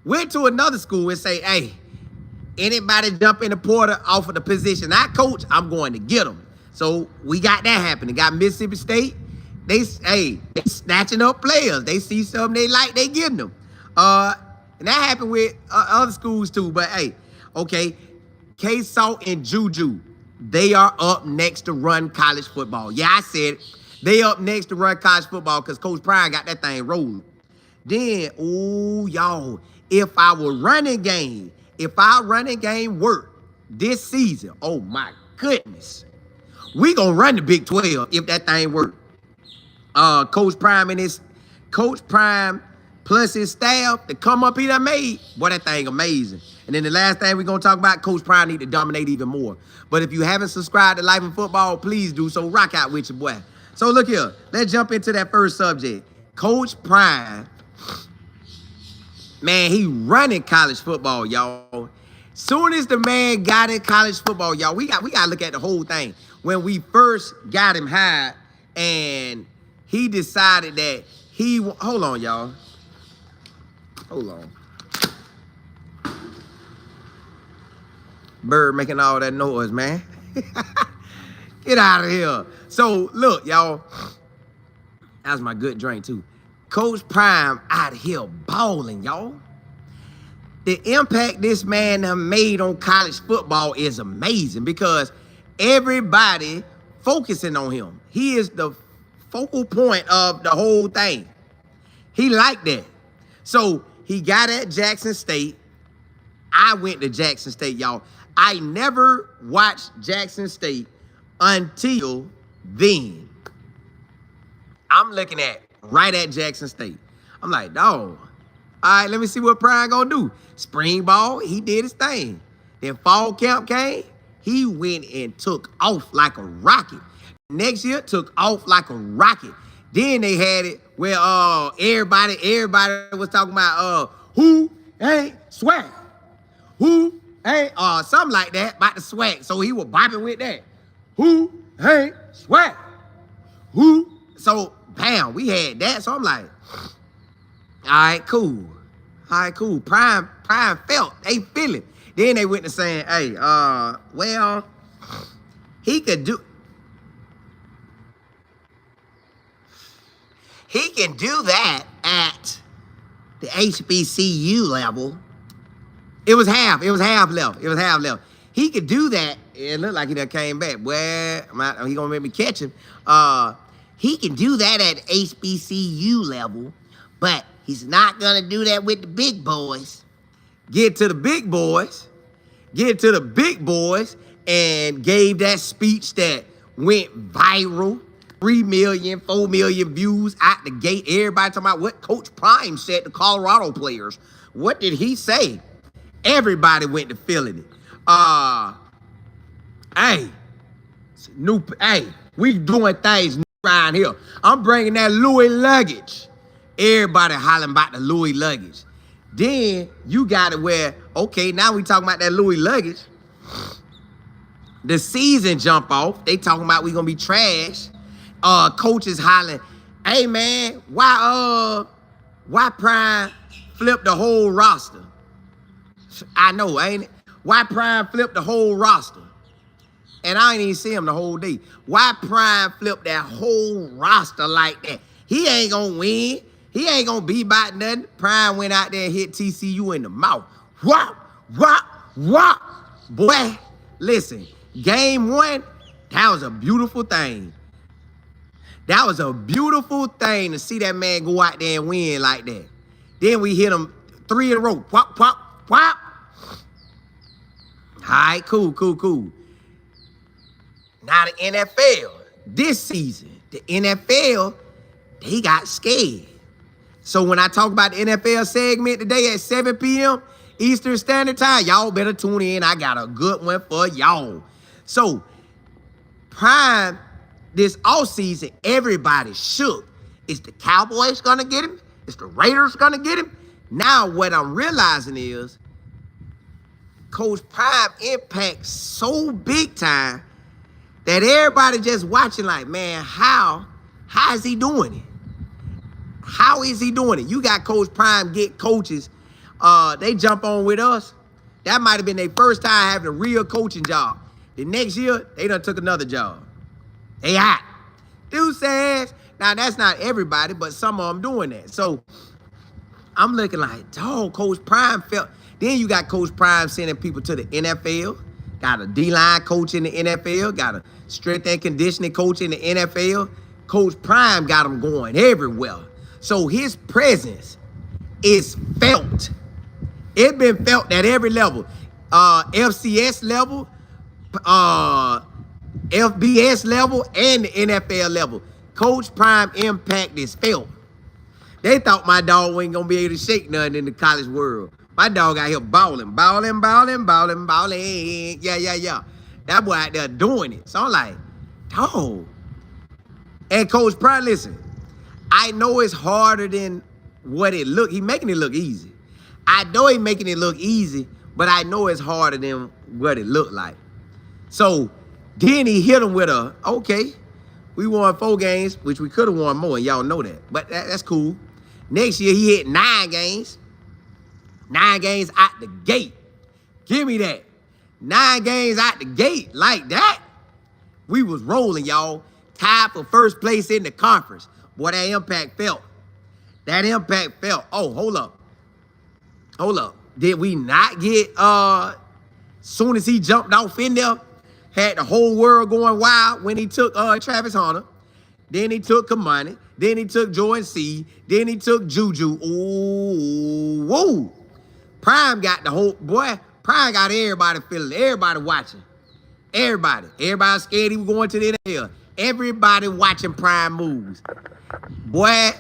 Went to another school and say, hey, anybody jump in the portal off of the position I coach, I'm going to get them. So we got that happening. Got Mississippi State. They snatching up players. They see something they like, they getting them. And that happened with other schools too. But hey, okay, K-Salt and JuJu, they are up next to run college football. Yeah, I said it. They up next to run college football because Coach Prime got that thing rolling. Then, oh, y'all, if our running game work this season, oh my goodness, we gonna run the Big 12 if that thing work. Coach Prime plus his staff, the come up he done made, boy, that thing amazing. And then the last thing we're gonna talk about, Coach Prime need to dominate even more. But if you haven't subscribed to Life in Football, please do so. Rock out with your boy. So look here, let's jump into that first subject. Coach Prime, man, he running college football, y'all. Soon as the man got in college football, y'all, we got to look at the whole thing. When we first got him hired and he decided that hold on, y'all. Hold on. Bird making all that noise, man. Get out of here. So, look, y'all. That's my good drink, too. Coach Prime out here balling, y'all. The impact this man have made on college football is amazing because everybody focusing on him. He is the focal point of the whole thing. He like that. So, he got at Jackson State. I went to Jackson State, y'all. I never watched Jackson State until then. I'm looking right at Jackson State. I'm like, dog, all right, let me see what Prime gonna do. Spring ball, he did his thing. Then fall camp came, he went and took off like a rocket. Next year, took off like a rocket. Then they had it where everybody was talking about who ain't swag? Who ain't something like that about the swag. So he was bopping with that. Who ain't swag? Who? So bam, we had that. So I'm like, all right, cool. All right, cool. Prime felt, they feel it. Then they went to saying, hey, well, he can do that at the HBCU level. It was half left. He could do that. It looked like he done came back. Well, he gonna make me catch him. He can do that at HBCU level, but he's not gonna do that with the big boys. Get to the big boys, and gave that speech that went viral. 3 million, 4 million views out the gate. Everybody talking about what Coach Prime said to Colorado players. What did he say? Everybody went to feeling it. We doing things new around here. I'm bringing that Louis luggage. Everybody hollering about the Louis luggage. Then you got it where, okay, now we talking about that Louis luggage. The season jump off. They talking about we gonna be trash. Coaches hollering, hey man, why Prime flipped the whole roster? I know, ain't it? Why Prime flipped the whole roster? And I ain't even see him the whole day. Why Prime flipped that whole roster like that? He ain't gonna win. He ain't gonna be about nothing. Prime went out there and hit TCU in the mouth. Whop. Boy, listen, game 1, that was a beautiful thing. That was a beautiful thing to see that man go out there and win like that. Then we hit him 3 in a row. Whop. All right, cool. Now the NFL, this season, the NFL, they got scared. So when I talk about the NFL segment today at 7 p.m. Eastern Standard Time, y'all better tune in. I got a good one for y'all. So Prime, this offseason, everybody shook. Is the Cowboys gonna get him? Is the Raiders gonna get him? Now what I'm realizing is Coach Prime impacts so big time that everybody just watching like, man, how is he doing it? How is he doing it? You got Coach Prime get coaches they jump on with us. That might have been their first time having a real coaching job. The next year, they done took another job. They hot. Deuces. Now, that's not everybody, but some of them doing that. So, I'm looking like, dog, Coach Prime felt. Then you got Coach Prime sending people to the NFL. Got a D-line coach in the NFL. Got a strength and conditioning coach in the NFL. Coach Prime got them going everywhere. So his presence is felt. It been felt at every level. FCS level, FBS level, and the NFL level. Coach Prime impact is felt. They thought my dog wasn't going to be able to shake nothing in the college world. My dog out here balling. Yeah. That boy out there doing it. So I'm like, dog. And Coach Prime, listen, I know it's harder than what it look. He making it look easy. I know he making it look easy, but I know it's harder than what it looked like. So then he hit him with a, okay, we won 4 games, which we could have won more, and y'all know that. But that's cool. Next year, he hit 9 games. 9 games out the gate. Give me that. 9 games out the gate like that. We was rolling, y'all. Tied for first place in the conference. Boy, that impact felt. That impact felt. Oh, hold up. Did we not get, soon as he jumped off in there, had the whole world going wild when he took Travis Hunter. Then he took Kamani. Then he took Jordan C. Then he took JuJu. Ooh, whoa. Prime got the whole, boy, Prime got everybody feeling, everybody watching. Everybody scared he was going to the NFL. Everybody watching Prime moves. Boy,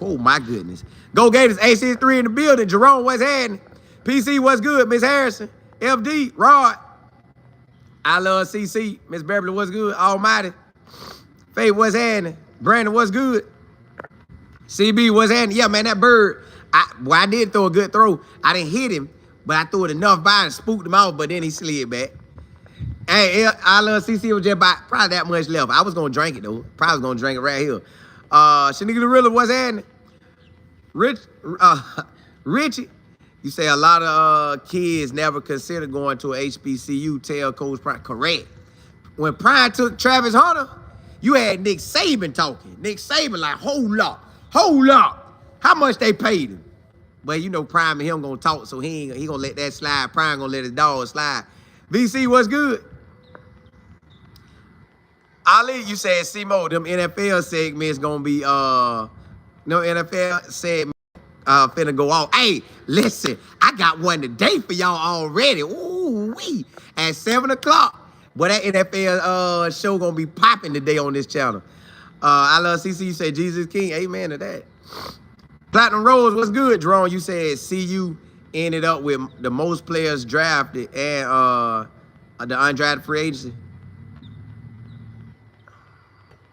oh my goodness. Go Gators, AC3 in the building. Jerome, what's happening? PC, what's good? Miss Harrison, FD, Rod. I love CC. Miss Beverly, what's good? Almighty. Faith, what's happening? Brandon, what's good? CB, what's happening? Yeah, man, that bird. I did throw a good throw. I didn't hit him, but I threw it enough by and spooked him out, but then he slid back. Hey, I love CC was just about probably that much left. I was going to drink it, though. Probably was going to drink it right here. Shanika Gorilla, what's happening? Richie, you say a lot of kids never consider going to a HBCU. Tell Coach Prime. Correct. When Prime took Travis Hunter, you had Nick Saban talking. Nick Saban like, hold up. How much they paid him? But you know Prime and him gonna talk, so he gonna let that slide. Prime gonna let his dog slide. VC, what's good? Ali, you said C-Mo, them NFL segments gonna be no NFL segment finna go off. Hey, listen, I got one today for y'all already. Ooh wee, at 7 o'clock. Boy, that NFL show gonna be popping today on this channel. I love CC. You say Jesus King. Amen to that. Platinum Rose, what's good, Jerome? You said CU ended up with the most players drafted and the undrafted free agency.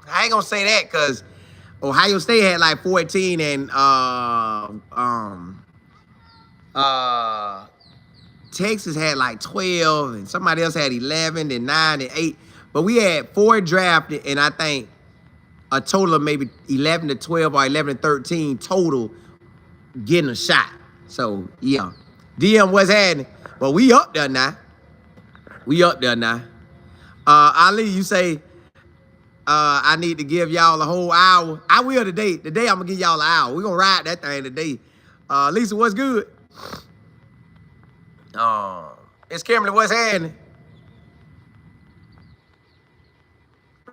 I ain't gonna say that because Ohio State had like 14 and Texas had like 12 and somebody else had 11 and 9 and 8. But we had 4 drafted and I think a total of maybe 11 to 12 or 11 to 13 total getting a shot. So, yeah. DM was happening. But we up there now. Ali, you say, I need to give y'all a whole hour. I will today. Today, I'm going to give y'all an hour. We're going to ride that thing today. Lisa, what's good? It's Kimberly, what's happening?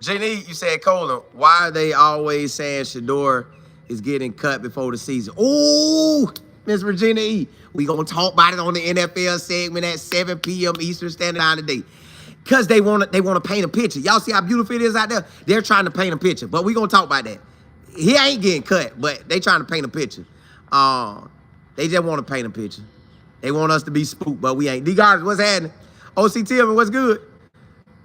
Jenny, you said, Colin, why are they always saying Shador is getting cut before the season? Ooh, Miss Virginia E. We going to talk about it on the NFL segment at 7 p.m. Eastern Standard Time today. Because they want to paint a picture. Y'all see how beautiful it is out there? They're trying to paint a picture. But we going to talk about that. He ain't getting cut, but they trying to paint a picture. They just want to paint a picture. They want us to be spooked, but we ain't. D-Gardens, what's happening? OC Tillman, what's good?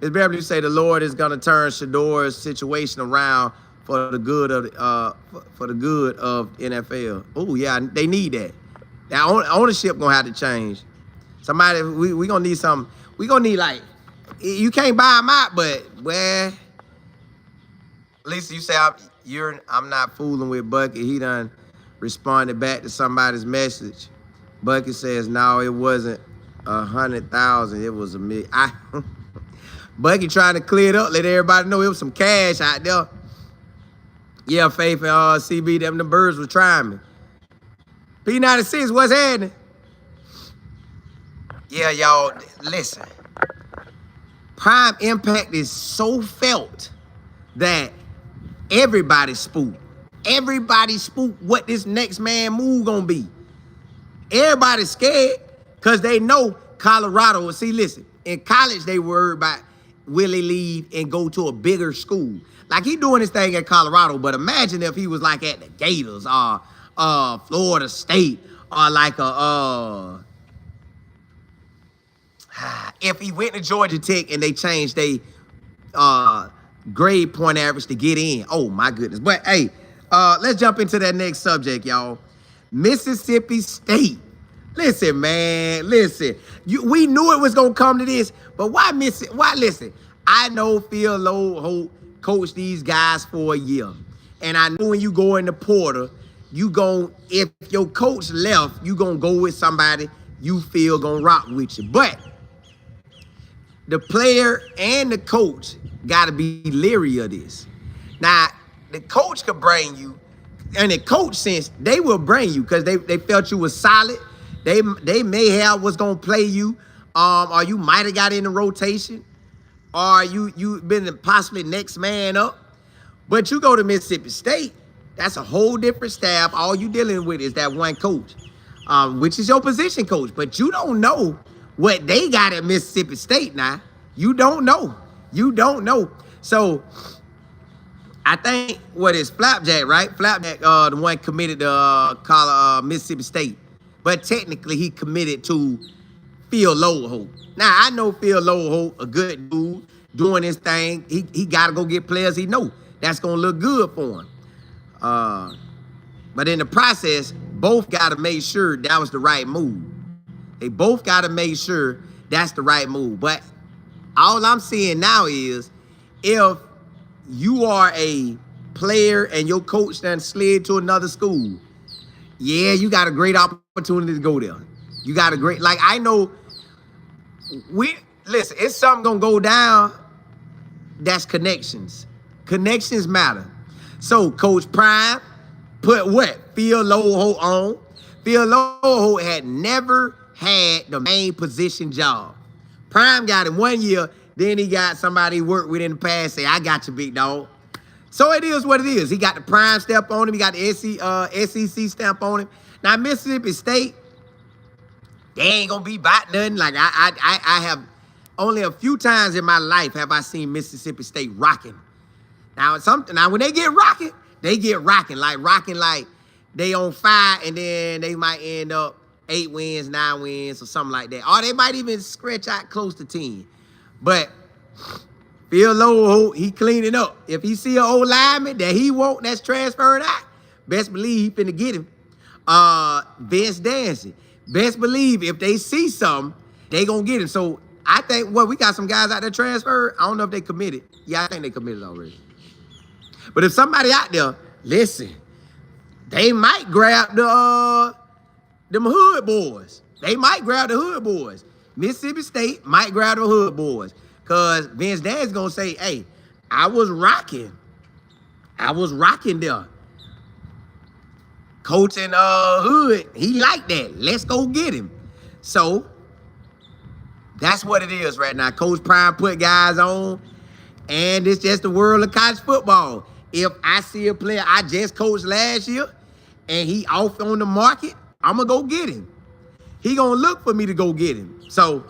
Ms. Beverly, you say the Lord is going to turn Shador's situation around for the good of NFL. Oh yeah, they need that. That ownership gonna have to change. Somebody, we gonna need something. We gonna need like, you can't buy them out, but well, Lisa, you say I'm not fooling with Bucket. He done responded back to somebody's message. Bucky says, no, it wasn't 100,000. It was a million. Bucky trying to clear it up, let everybody know it was some cash out there. Yeah, Faith and CB, them the birds was trying me. P96, what's happening? Yeah, y'all, listen. Prime impact is so felt that everybody spooked. Everybody spooked what this next man move gonna be. Everybody's scared because they know Colorado. See, listen, in college they worried about will he leave and go to a bigger school. Like he doing his thing at Colorado, but imagine if he was like at the Gators or Florida State or like a if he went to Georgia Tech and they changed their grade point average to get in. Oh my goodness. But hey, let's jump into that next subject, y'all. Mississippi State. Listen, man, listen. We knew it was gonna come to this, but why miss it? Why listen? I know Phil Loadholt coached these guys for a year. And I know when you go in the portal, if your coach left, you gonna go with somebody you feel gonna rock with you. But the player and the coach gotta be leery of this. Now, the coach could bring you, and the coach sense they will bring you because they felt you was solid. They may have was gonna play you, or you might have got in the rotation, or you been possibly next man up. But you go to Mississippi State, that's a whole different staff. All you dealing with is that one coach, which is your position coach. But you don't know what they got at Mississippi State now. You don't know. You don't know. So I think what is Flapjack, right? Flapjack, the one committed to Mississippi State. But technically he committed to Phil Loadholt. Now I know Phil Loadholt, a good dude, doing his thing. He gotta go get players he know. That's gonna look good for him. But in the process, both gotta make sure that was the right move. They both gotta make sure that's the right move. But all I'm seeing now is if you are a player and your coach done slid to another school, yeah, you got a great opportunity to go there. You got a great, like I know, listen, it's something gonna go down that's connections. Connections matter. So Coach Prime put what? Phil Loadholt on. Phil Loadholt had never had the main position job. Prime got him 1 year, then he got somebody he worked with in the past say, I got you, big dog. So it is what it is. He got the Prime stamp on him. He got the SEC stamp on him. Now, Mississippi State, they ain't going to be about nothing. Like, I have only a few times in my life have I seen Mississippi State rocking. Now, when they get rocking, like they on fire, and then they might end up 8 wins, 9 wins, or something like that. Or they might even stretch out close to 10. But Phil Loadholt, he cleaning up. If he see an old lineman that he want that's transferring out, best believe he finna get him. Vince Dancy, best believe if they see something, they gonna get him. So I think, we got some guys out there transferred. I don't know if they committed. Yeah, I think they committed already. But if somebody out there, listen, they might grab them hood boys. They might grab the hood boys. Mississippi State might grab the hood boys. Because Vince Dan's going to say, hey, I was rocking there. Coach in hood, he like that. Let's go get him. So that's what it is right now. Coach Prime put guys on, and it's just the world of college football. If I see a player I just coached last year and he off on the market, I'm going to go get him. He going to look for me to go get him. So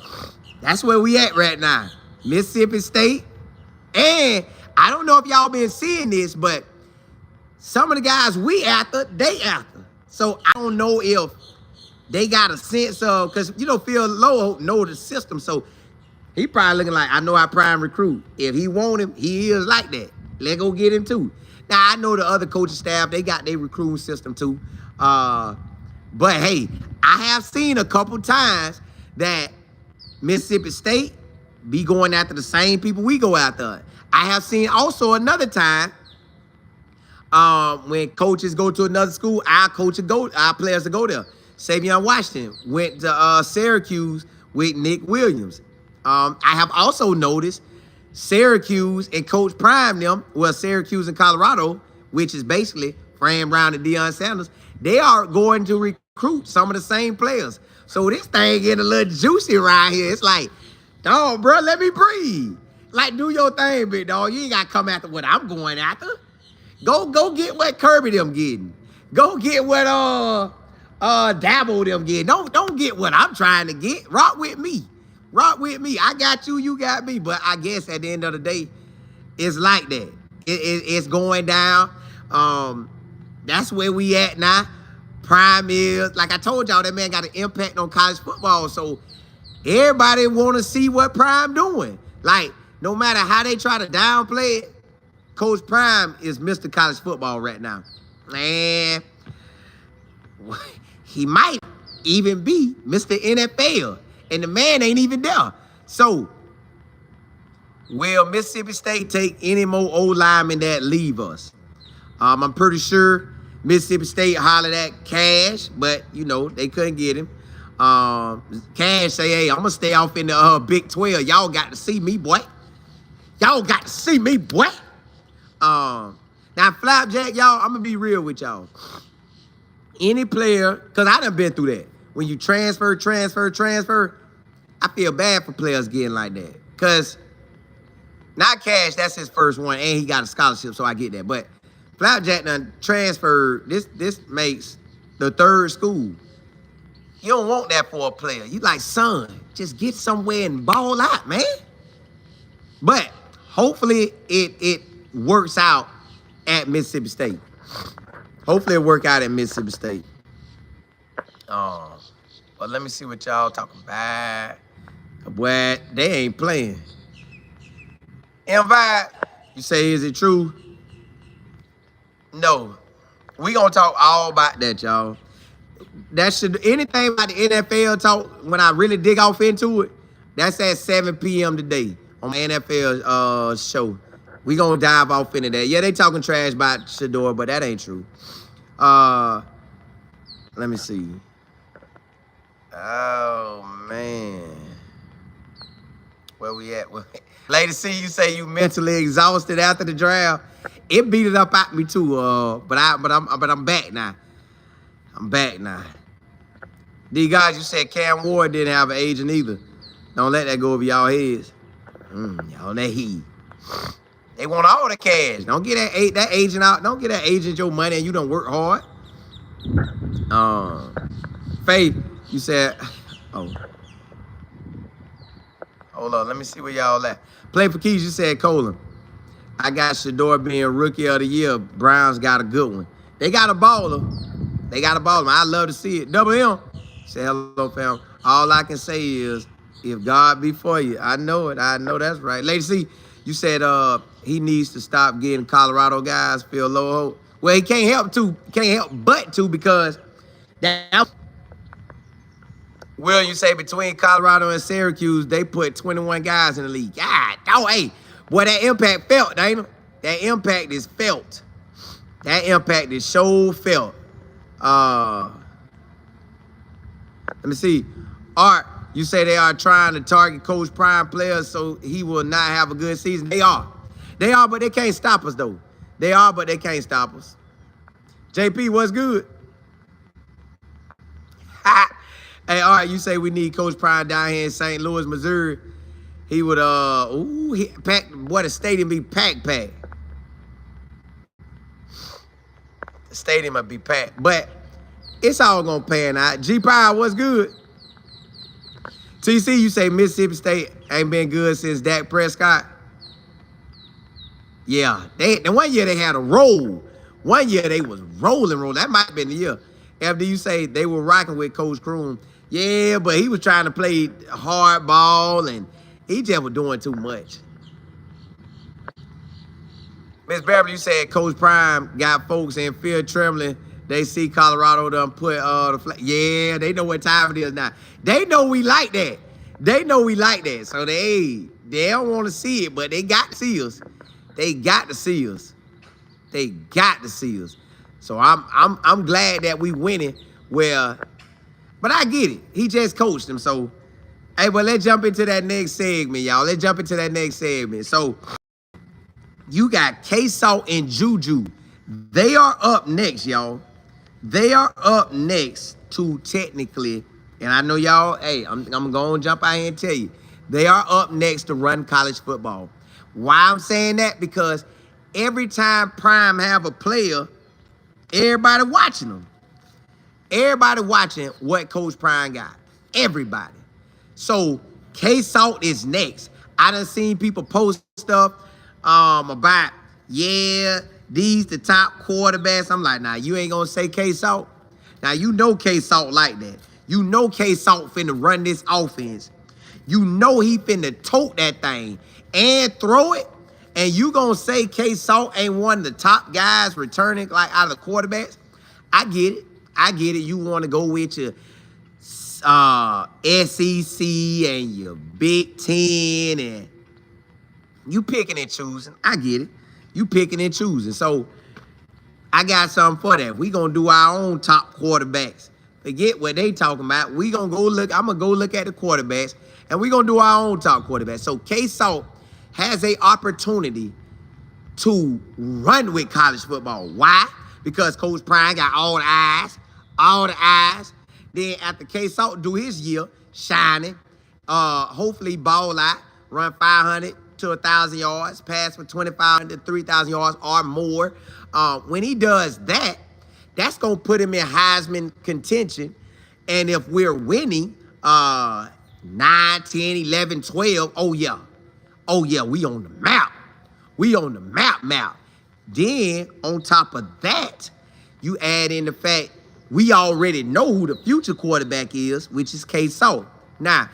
that's where we at right now. Mississippi State. And I don't know if y'all been seeing this, but some of the guys we after, they after. So I don't know if they got a sense of, because, Phil Loadholt know the system. So he probably looking like, I know our Prime recruit. If he want him, he is like that. Let's go get him too. Now, I know the other coaching staff, they got their recruiting system too. But hey, I have seen a couple times that Mississippi State be going after the same people we go after. I have seen also another time when coaches go to another school, our players will go there. Savion Washington went to Syracuse with Nick Williams. I have also noticed Syracuse and Coach Prime them, well, Syracuse and Colorado, which is basically Fran Brown and Deion Sanders, they are going to recruit some of the same players. So this thing getting a little juicy around here. It's like, dog, bro, let me breathe. Like, do your thing, big dog. You ain't got to come after what I'm going after. Go get what Kirby them getting. Go get what Dabo them getting. Don't get what I'm trying to get. Rock with me. Rock with me. I got you, you got me. But I guess at the end of the day, it's like that. It's going down. That's where we at now. Prime is, like I told y'all, that man got an impact on college football. So everybody want to see what Prime doing. Like, no matter how they try to downplay it, Coach Prime is Mr. College Football right now. Man, he might even be Mr. NFL. And the man ain't even there. So, will Mississippi State take any more old linemen that leave us? I'm pretty sure Mississippi State hollered at Cash, but, you know, they couldn't get him. Cash say, hey, I'm going to stay off in the Big 12. Y'all got to see me, boy. Y'all got to see me, boy. Now, Flapjack, y'all, I'm going to be real with y'all. Any player, because I done been through that. When you transfer, I feel bad for players getting like that. Because not Cash, that's his first one, and he got a scholarship, so I get that. But Flapjack done transferred. This makes the third school. You don't want that for a player. You like, son, just get somewhere and ball out, man. But hopefully it works out at Mississippi State. Hopefully it work out at Mississippi State. But let me see what y'all talking about. Boy, they ain't playing. Invite, you say, is it true? No. We gonna talk all about that, y'all. That should, anything about the NFL talk, when I really dig off into it, that's at 7 p.m. today on my NFL show. We gonna dive off into that. Yeah, they talking trash about Shador, but that ain't true. Let me see. Oh, man. Where we at? Lady C, you say you mentally exhausted after the draft. It beat it up at me too. But I'm back now. I'm back now. D guys, you said Cam Ward didn't have an agent either. Don't let that go over y'all heads. Y'all that he. They want all the cash. Don't get that agent out. Don't get that agent your money and you don't work hard. Faith, you said, oh. Hold on, let me see where y'all at. Play for Keys, you said Colin. I got Shador being Rookie of the Year. Browns got a good one. They got a baller. I love to see it. Double M. Say hello, fam. All I can say is, if God be for you, I know it. I know that's right. Lady C, you said he needs to stop getting Colorado guys feel Loadholt. Well, he can't help but to because that. Will, you say between Colorado and Syracuse, they put 21 guys in the league. God, oh, hey, boy, that impact felt, ain't it? That impact is felt. That impact is so felt. Let me see. Art, you say they are trying to target Coach Prime players so he will not have a good season. They are, but they can't stop us, though. They are, but they can't stop us. JP, what's good? Hey, all right, you say we need Coach Prime down here in St. Louis, Missouri. He would, the stadium be packed. The stadium would be packed, but it's all gonna pan out. G-Power, what's good? TC, you say Mississippi State ain't been good since Dak Prescott. Yeah, the one year they had a roll. One year they was rolling. That might have been the year. After you say they were rocking with Coach Kroon. Yeah, but he was trying to play hard ball, and he just was doing too much. Miss Beverly, you said Coach Prime got folks in fear trembling. They see Colorado done put the flag. Yeah, they know what time it is now. They know we like that. So they don't want to see it, but they got to see us. They got to see us. So I'm glad that we winning where But I get it. He just coached him. So, hey, but let's jump into that next segment, y'all. Let's jump into that next segment. So, you got K-Salt and JuJu. They are up next, y'all. They are up next to technically, and I know y'all, hey, I'm going to jump out here and tell you, they are up next to run college football. Why I'm saying that? Because every time Prime have a player, everybody watching them. Everybody watching what Coach Prime got. Everybody. So K-Salt is next. I done seen people post stuff about, yeah, these the top quarterbacks. I'm like, nah, you ain't gonna say K-Salt. Now, you know K-Salt like that. You know K-Salt finna run this offense. You know he finna tote that thing and throw it. And you gonna say K-Salt ain't one of the top guys returning like out of the quarterbacks? I get it. I get it. You want to go with your SEC and your Big Ten, and you picking and choosing. I get it. You picking and choosing. So I got something for that. We gonna do our own top quarterbacks. Forget what they talking about. We gonna go look. I'm gonna go look at the quarterbacks, and we gonna do our own top quarterbacks. So K-Salt has a opportunity to run with college football. Why? Because Coach Prime got all the eyes. All the eyes. Then after K-Salt do his year, shining, hopefully ball out, run 500 to 1,000 yards, pass for 2,500 to 3,000 yards or more. When he does that, that's going to put him in Heisman contention. And if we're winning 9, 10, 11, 12, oh yeah, we on the map. We on the map. Then on top of that, you add in the fact we already know who the future quarterback is, which is K-Salt. Now,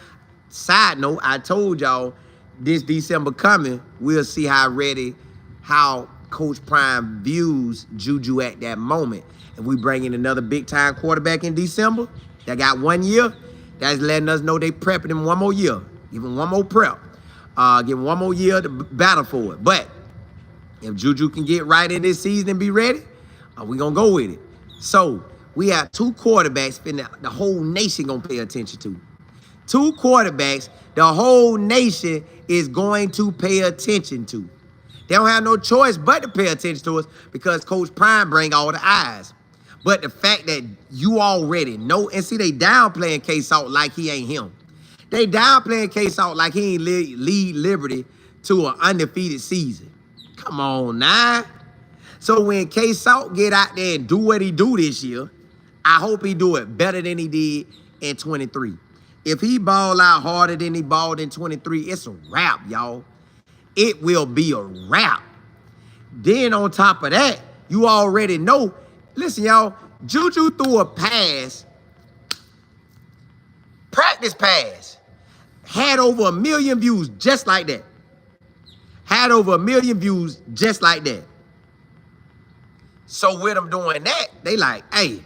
side note, I told y'all this December coming, we'll see how Coach Prime views JuJu at that moment. If we bring in another big-time quarterback in December that got 1 year, that's letting us know they prepping him 1 more year. Give him 1 more prep. Give him 1 more year to battle for it. But if JuJu can get right in this season and be ready, we going to go with it. So we have 2 quarterbacks the whole nation going to pay attention to. 2 quarterbacks the whole nation is going to pay attention to. They don't have no choice but to pay attention to us because Coach Prime bring all the eyes. But the fact that you already know, and see, they downplaying K-Salt like he ain't him. They downplaying K-Salt like he ain't lead Liberty to an undefeated season. Come on now. So when K-Salt get out there and do what he do this year, I hope he do it better than he did in 23. If he ball out harder than he balled in 23, it's a wrap, y'all. It will be a wrap. Then on top of that, you already know. Listen, y'all, JuJu threw a pass, practice pass, had over 1 million views just like that. Had over 1 million views just like that. So with them doing that, they like, hey,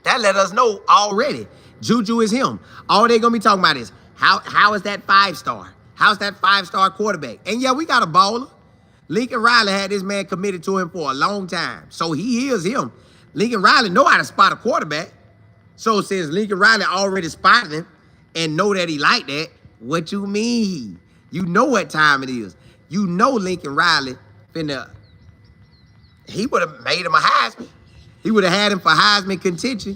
that let us know already. JuJu is him. All they gonna be talking about is how is that 5-star? How's that 5-star quarterback? And yeah, we got a baller. Lincoln Riley had this man committed to him for a long time. So he is him. Lincoln Riley know how to spot a quarterback. So since Lincoln Riley already spotted him and know that he like that, what you mean? You know what time it is. You know Lincoln Riley he would have made him a Heisman. He would have had him for Heisman contention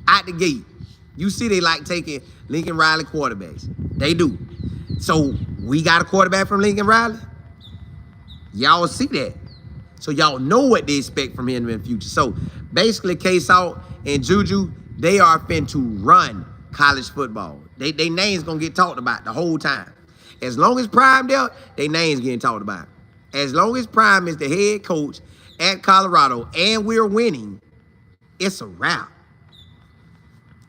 out the gate. You see they like taking Lincoln Riley quarterbacks. They do. So we got a quarterback from Lincoln Riley. Y'all see that. So y'all know what they expect from him in the future. So basically K-Salt and JuJu, they are fin to run college football. They names gonna get talked about the whole time. As long as Prime there, they names getting talked about. As long as Prime is the head coach at Colorado and we're winning, it's a wrap.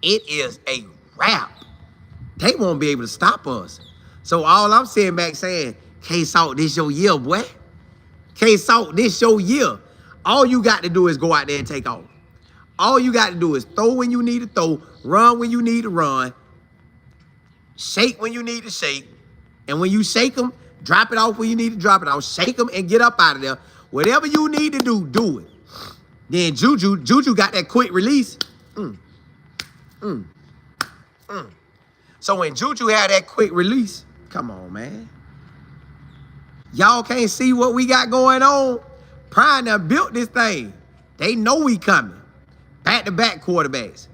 It is a wrap. They won't be able to stop us. So all I'm saying back saying, K-Salt, this your year, boy. K-Salt, this your year. All you got to do is go out there and take off. All you got to do is throw when you need to throw, run when you need to run, shake when you need to shake. And when you shake them, drop it off when you need to drop it off. Shake them and get up out of there. Whatever you need to do, do it. Then JuJu got that quick release. So when JuJu had that quick release, come on, man. Y'all can't see what we got going on. Prime done built this thing. They know we coming. Back-to-back quarterbacks.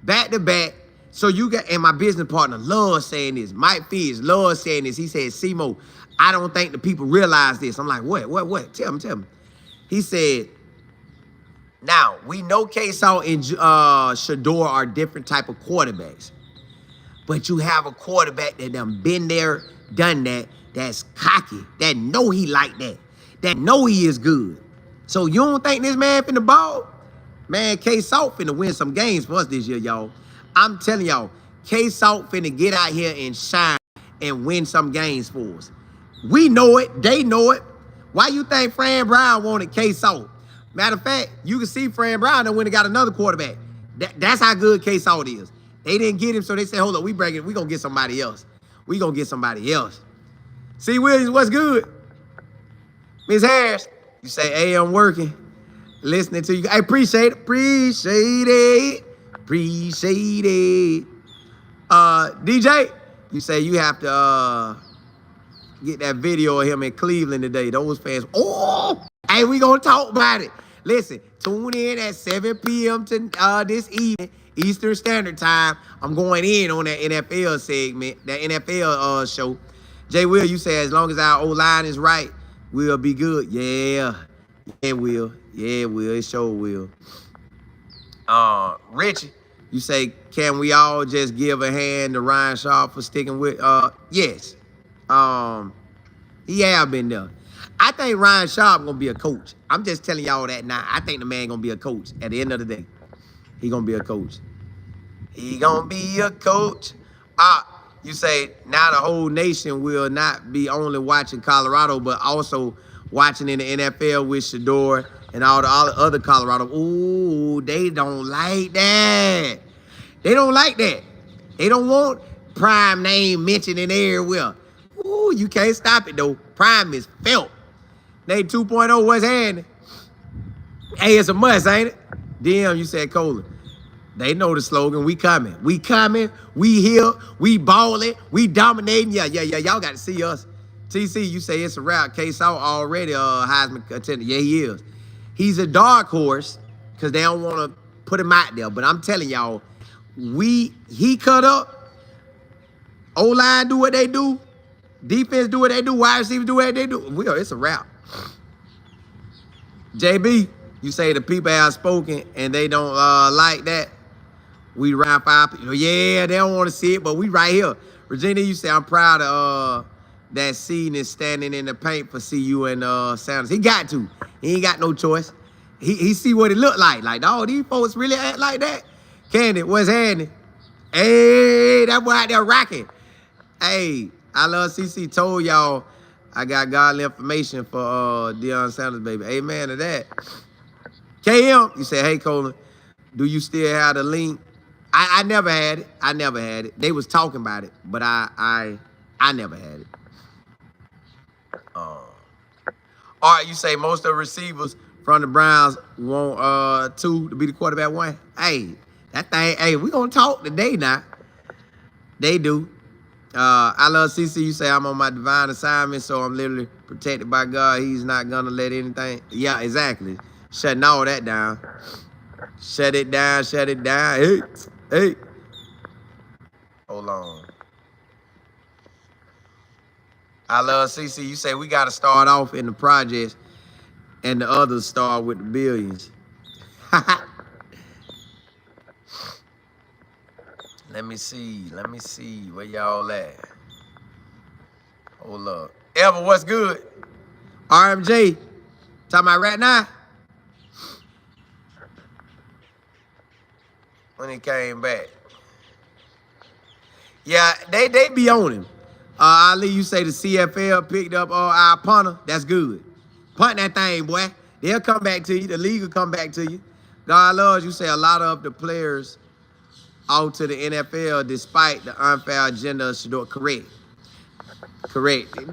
Back-to-back. So you got, and my business partner loves saying this. Mike Figg loves saying this. He said, Simo, I don't think the people realize this. I'm like, what? Tell me. He said, now, we know K-Saw and Shador are different type of quarterbacks. But you have a quarterback that done been there, done that, that's cocky, that know he like that know he is good. So you don't think this man finna ball? Man, K-Saw finna win some games for us this year, y'all. I'm telling y'all, K-Saw finna get out here and shine and win some games for us. We know it. They know it. Why you think Fran Brown wanted K-Saw? Matter of fact, you can see Fran Brown done went and got another quarterback. That's how good K-Saw is. They didn't get him, so they said, hold up, we gonna get somebody else. We gonna get somebody else. C. Williams, what's good? Miss Harris, you say, hey, I'm working. Listening to you. I appreciate it. DJ, you say you have to get that video of him in Cleveland today. Those fans, oh, hey, we gonna talk about it. Listen, tune in at 7 p.m. to this evening, Eastern Standard Time. I'm going in on that NFL segment, that NFL show. Jay Will, you say as long as our O-line is right, we'll be good. Yeah, it will. Yeah, it will. It sure will. Richie, you say, can we all just give a hand to Ryan Sharp for sticking with? Yes. He have been there. I think Ryan Sharp gonna be a coach. I'm just telling y'all that now. I think the man gonna be a coach at the end of the day. He gonna be a coach. He gonna be a coach. You say now the whole nation will not be only watching Colorado, but also watching in the NFL with Shador and all the other Colorado. Ooh, they don't like that. They don't like that. They don't want Prime name mentioned in everywhere. Ooh, you can't stop it though. Prime is felt. They 2.0, what's happening? Hey, it's a must, ain't it? Damn, you said Cola. They know the slogan. We coming. We coming. We here. We balling. We dominating. Yeah. Y'all got to see us. TC, you say it's a wrap. K-Saw already Heisman contender. Yeah, he is. He's a dark horse because they don't want to put him out there. But I'm telling y'all, he cut up. O-line do what they do. Defense do what they do. Wide receivers do what they do. It's a wrap. JB, you say the people have spoken and they don't like that. We round 5 people. Yeah, they don't want to see it, but we right here. Regina, you say I'm proud of that scene is standing in the paint for CU and Sanders. He got to. He ain't got no choice. He see what it look like. Like, oh, these folks really act like that. Candy, what's happening? Hey, that boy out there rocking. Hey, I love CC told y'all I got godly information for Deion Sanders, baby. Amen to that. KM, you say, hey, Colin, do you still have the link? I never had it. I never had it. They was talking about it, but I never had it. All right, you say most of the receivers from the Browns want 2 to be the quarterback 1. Hey, that thing, hey, we gonna talk today now. They do. I love CC. You say I'm on my divine assignment, so I'm literally protected by God. He's not gonna let anything. Yeah, exactly. Shutting all that down. Shut it down. Shut it down. Hey. Hold on. I love CC. You say we gotta start off in the projects, and the others start with the billions. Let me see where y'all at. Hold up. Ever, what's good? RMJ, talking about right now? When he came back. Yeah, they be on him. Ali, you say the CFL picked up our punter. That's good. Punt that thing, boy. They'll come back to you. The league will come back to you. God loves you. Say a lot of the players out to the NFL despite the unfair agenda of Shador. Correct.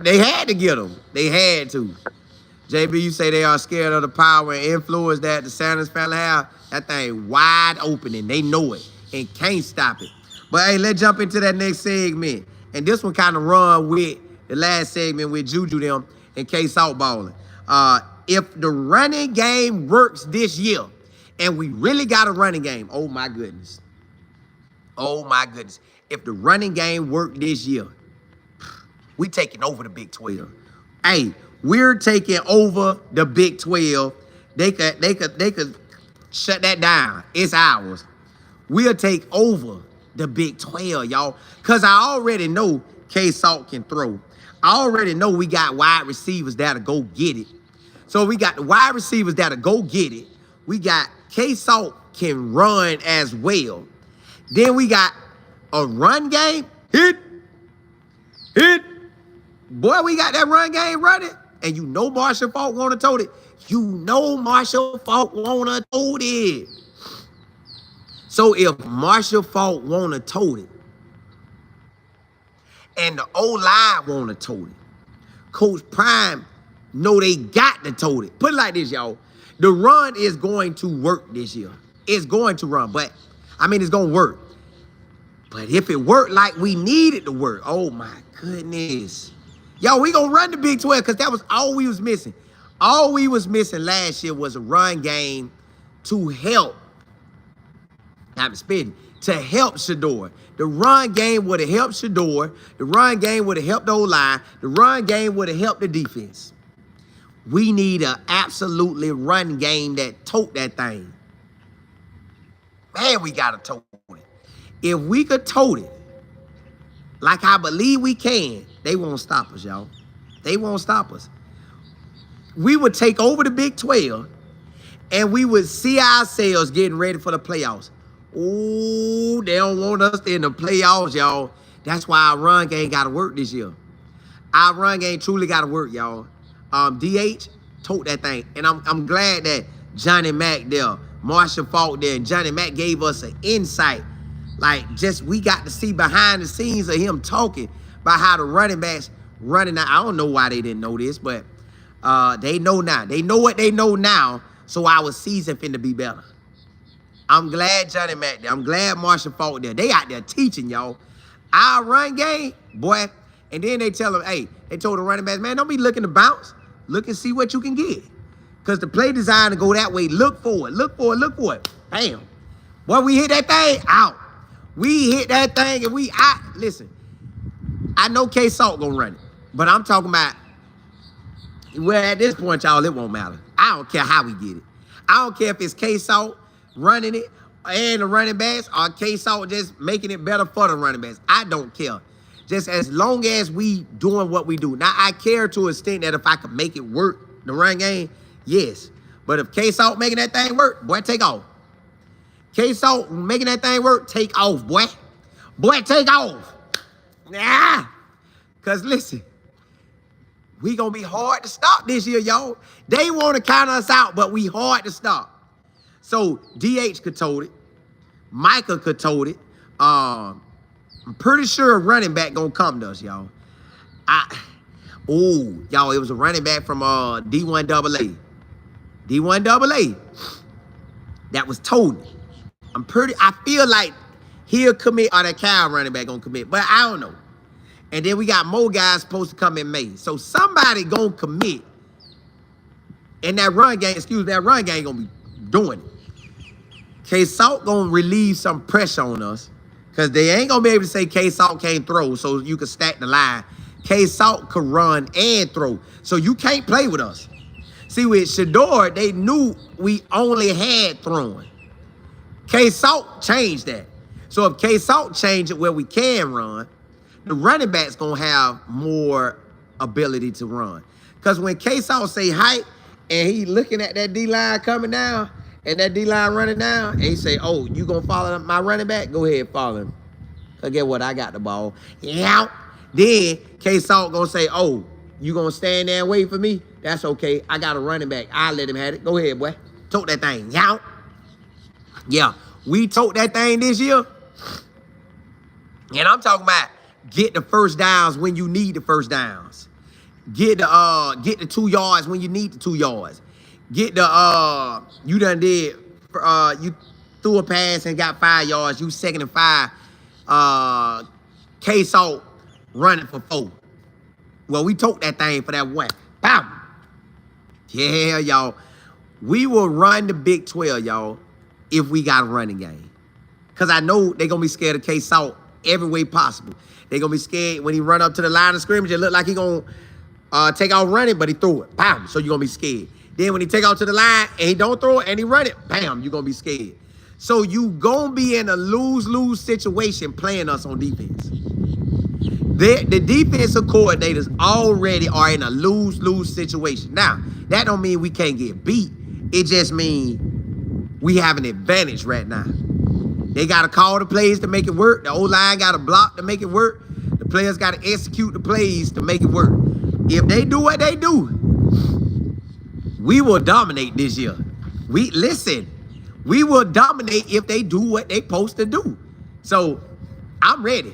They had to get them. They had to. JB, you say they are scared of the power and influence that the Sanders family have. That thing wide open and they know it and can't stop it. But hey, let's jump into that next segment. And this one kind of run with the last segment with JuJu them and K-Salt balling. If the running game works this year, and we really got a running game, oh my goodness. Oh my goodness. If the running game worked this year, we taking over the Big 12. Hey, we're taking over the Big 12. They could shut that down. It's ours. We'll take over the Big 12, y'all. Because I already know K-Salt can throw. I already know we got wide receivers that'll go get it. So we got the wide receivers that'll go get it. We got K-Salt can run as well. Then we got a run game. Hit. Boy, we got that run game running. And you know Marshall Faulk want to tote it. You know Marshall Faulk want to tote it. So if Marshall Faulk want to tote it, and the O-line want to tote it, Coach Prime know they got to tote it. Put it like this, y'all. The run is going to work this year. It's going to run, but, I mean, it's going to work. But if it worked like we need it to work, oh, my goodness. Yo, we going to run the Big 12 because that was all we was missing. All we was missing last year was a run game to help. I'm spitting. To help Shador. The run game would have helped Shador. The run game would have helped the O-line. The run game would have helped the defense. We need an absolutely run game that tote that thing. Man, we got to tote it. If we could tote it, like I believe we can, they won't stop us, y'all. They won't stop us. We would take over the Big 12, and we would see ourselves getting ready for the playoffs. Oh, they don't want us in the playoffs, y'all. That's why our run game got to work this year. Our run game truly got to work, y'all. DH told that thing. And I'm glad that Johnny Mack there, Marshall Faulk there, and Johnny Mack gave us an insight. Like, just we got to see behind the scenes of him talking about how the running backs running out. I don't know why they didn't know this, but they know now. They know what they know now, so our season finna be better. I'm glad Johnny Mack there. I'm glad Marshall Faulk there. They out there teaching, y'all. Our run game, boy. And then they tell them, hey, they told the running backs, man, don't be looking to bounce. Look and see what you can get. Because the play design to go that way, look for it, look for it, look for it. Bam. Boy, we hit that thing, out. We hit that thing and we out. Listen, I know K-Salt gonna run it. But I'm talking about, well, at this point, y'all, it won't matter. I don't care how we get it. I don't care if it's K-Salt running it and the running backs or K-Salt just making it better for the running backs. I don't care. Just as long as we doing what we do. Now, I care to an extent that if I could make it work, the run game, yes. But if K-Salt making that thing work, boy, take off. K-Salt making that thing work, take off, boy. Boy, take off. Nah. Because listen, we going to be hard to stop this year, y'all. They want to count us out, but we hard to stop. So, DH could tote it. Micah could tote it. I'm pretty sure a running back gonna come to us, y'all. Y'all, it was a running back from D1 AA. D1 AA. That was told. I feel like he'll commit or that Cal running back gonna commit, but I don't know. And then we got more guys supposed to come in May. So somebody gonna commit. And that run game gonna be doing it. K-Salt gonna relieve some pressure on us. Because they ain't going to be able to say K-Salt can't throw so you can stack the line. K-Salt could run and throw. So you can't play with us. See, with Shador, they knew we only had throwing. K-Salt changed that. So if K-Salt changed it where we can run, the running back's going to have more ability to run. Because when K-Salt say height and he looking at that D-line coming down, and that D-line running down, and he say, oh, you going to follow my running back? Go ahead, follow him. Because guess what? I got the ball. Yeah. Then K-Salt going to say, oh, you going to stand there and wait for me? That's okay. I got a running back. I'll let him have it. Go ahead, boy. Tote that thing. Yeah. Yeah. We tote that thing this year. And I'm talking about get the first downs when you need the first downs. Get the 2 yards when you need the 2 yards. Get the you done did you threw a pass and got 5 yards. You 2nd and 5. K-Salt running for 4. Well, we took that thing for that 1. Bam. Yeah, y'all. We will run the Big 12, y'all, if we got a running game. Because I know they're going to be scared of K-Salt every way possible. They're going to be scared when he run up to the line of scrimmage. It look like he going to take out running, but he threw it. Bam. So you're going to be scared. Then when he take out to the line and he don't throw it and he run it, bam, you're going to be scared. So you going to be in a lose-lose situation playing us on defense. The defensive coordinators already are in a lose-lose situation. Now, that don't mean we can't get beat. It just means we have an advantage right now. They got to call the plays to make it work. The O-line got to block to make it work. The players got to execute the plays to make it work. If they do what they do, we will dominate this year. We will dominate if they do what they supposed to do. So, I'm ready.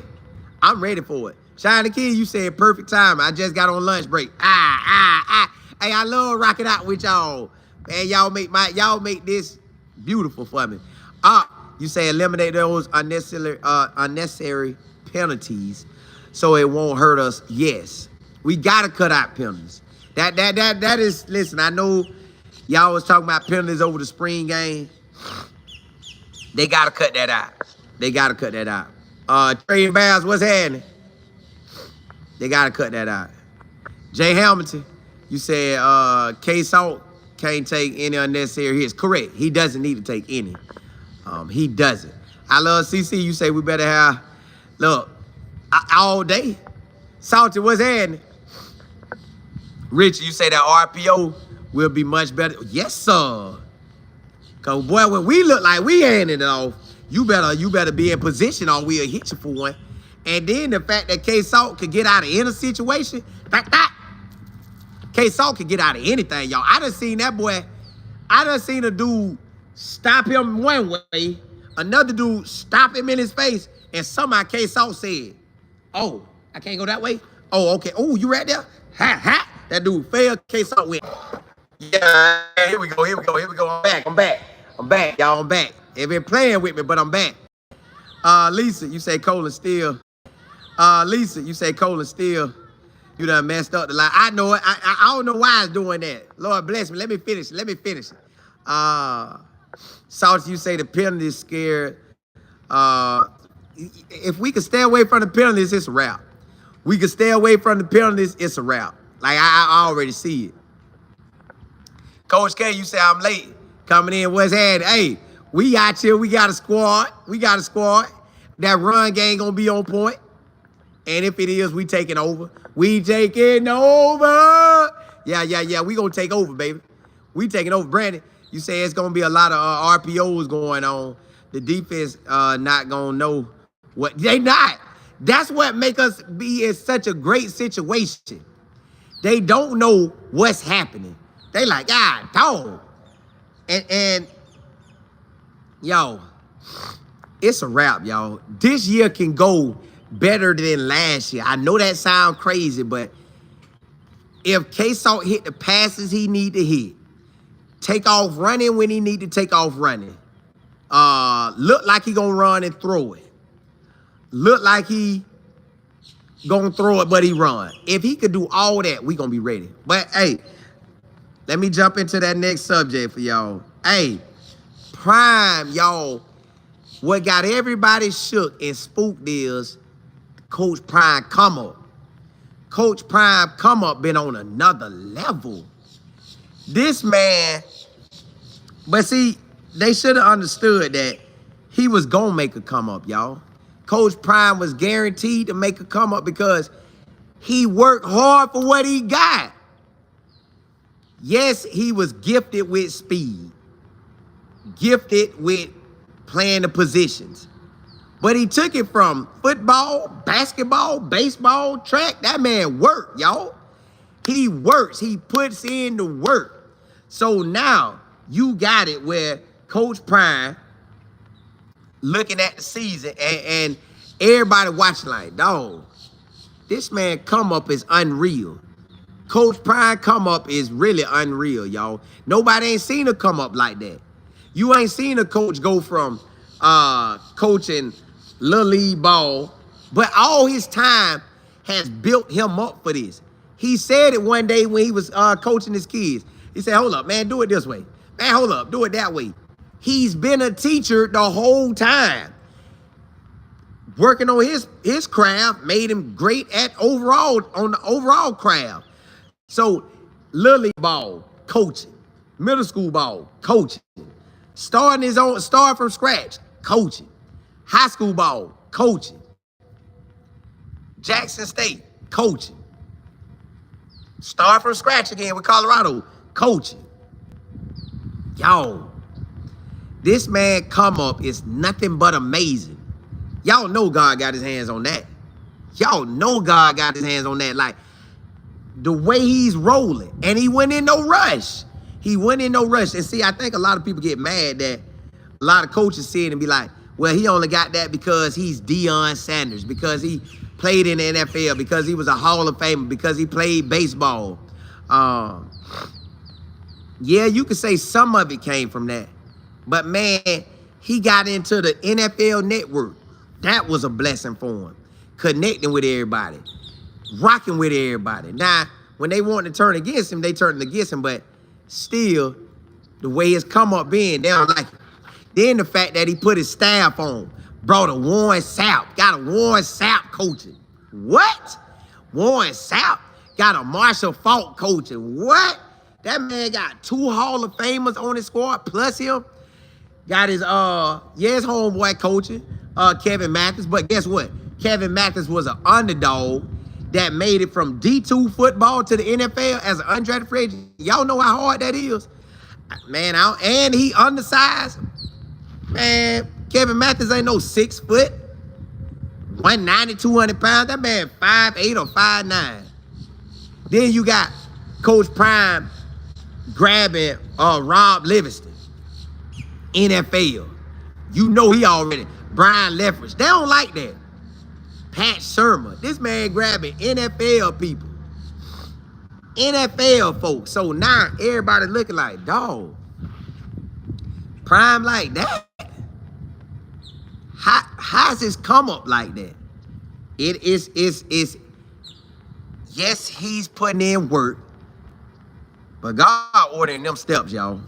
I'm ready for it. Shine the Kid, you said perfect time. I just got on lunch break. Hey, I love rocking out with y'all. Man, y'all make this beautiful for me. You say eliminate those unnecessary penalties so it won't hurt us. Yes. We gotta cut out penalties. That is, listen, I know y'all was talking about penalties over the spring game. They gotta cut that out. They gotta cut that out. Trey Bears, what's happening? They gotta cut that out. Jay Hamilton, you said K-Salt can't take any unnecessary hits. Correct. He doesn't need to take any. He doesn't. I love CC. You say we better have, look, all day. Salty, what's happening? Rich, you say that RPO will be much better. Yes, sir. Cause boy, when we look like we handing it off, you better be in position or we'll hit you for one. And then the fact that K-Salt could get out of any situation, K-Salt could get out of anything, y'all. I done seen that boy. I done seen a dude stop him one way, another dude stop him in his face, and somehow K-Salt said, "Oh, I can't go that way. Oh, okay. Oh, you right there? Ha. That dude fell. K-Salt went. Yeah, here we go. I'm back, y'all. I'm back. They've been playing with me, but I'm back. Lisa, you say Colin Steele. Lisa, you say Colin Steele. You done messed up the line. I know it. I don't know why it's doing that. Lord bless me. Let me finish it. Salty, you say the penalty is scared. If we could stay away from the penalties, it's a wrap. We could stay away from the penalties, it's a wrap. Like, I already see it. Coach K, you say I'm late. Coming in, what's happening? Hey, we out here. We got a squad. That run game gonna be on point. And if it is, we taking over. We taking over. Yeah. We gonna take over, baby. We taking over. Brandon, you say it's gonna be a lot of RPOs going on. The defense not gonna know what they not. That's what make us be in such a great situation. They don't know what's happening. They like, God, dog. And yo, it's a wrap, y'all. This year can go better than last year. I know that sounds crazy, but if K-Salt hit the passes he need to hit, take off running when he need to take off running, look like he gonna run and throw it, look like he gonna throw it, but he run. If he could do all that, we gonna be ready. But hey, let me jump into that next subject for y'all. Hey, Prime, y'all, what got everybody shook and spooked is Coach Prime come up. Coach Prime come up been on another level. This man, but see, they should have understood that he was gonna make a come up, y'all. Coach Prime was guaranteed to make a come up because he worked hard for what he got. Yes, he was gifted with speed, gifted with playing the positions. But he took it from football, basketball, baseball, track. That man worked, y'all. He works. He puts in the work. So now you got it where Coach Prime looking at the season and everybody watching like, dog, this man come up is unreal. Coach Prime come up is really unreal, y'all. Nobody ain't seen a come up like that. You ain't seen a coach go from coaching Little League ball, but all his time has built him up for this. He said it one day when he was coaching his kids. He said, hold up, man, do it this way. Man, hold up, do it that way. He's been a teacher the whole time. Working on his craft made him great at on the overall craft. So, Little League ball, coaching. Middle school ball, coaching. Start from scratch, coaching. High school ball, coaching. Jackson State, coaching. Start from scratch again with Colorado, coaching. Y'all, this man come up is nothing but amazing. Y'all know God got his hands on that. Y'all know God got his hands on that. Like, the way he's rolling. And he went in no rush. He went in no rush. And see, I think a lot of people get mad that a lot of coaches see it and be like, well, he only got that because he's Deion Sanders, because he played in the NFL, because he was a Hall of Famer, because he played baseball. Yeah, you could say some of it came from that. But, man, he got into the NFL network. That was a blessing for him. Connecting with everybody. Rocking with everybody. Now, when they want to turn against him, they turn against him. But still, the way it's come up being, they don't like it. Then the fact that he put his staff on. Brought a Warren Sapp. Got a Warren Sapp coaching. What? Warren Sapp got a Marshall Faulk coaching. What? That man got 2 Hall of Famers on his squad, plus him. Got his homeboy coaching, Kevin Mathis. But guess what? Kevin Mathis was an underdog that made it from D2 football to the NFL as an undrafted free agent. Y'all know how hard that is. Man, and he undersized. Man, Kevin Mathis ain't no 6 foot. 190, 200 pounds. That man 5'8" or 5'9". Then you got Coach Prime grabbing Rob Livingston. NFL. You know he already. Brian Leftwich. They don't like that. Pat Shermer. This man grabbing NFL people. NFL folks. So now everybody looking like, dog. Prime like that? How's this come up like that? It is yes, he's putting in work, but God ordering them steps, y'all.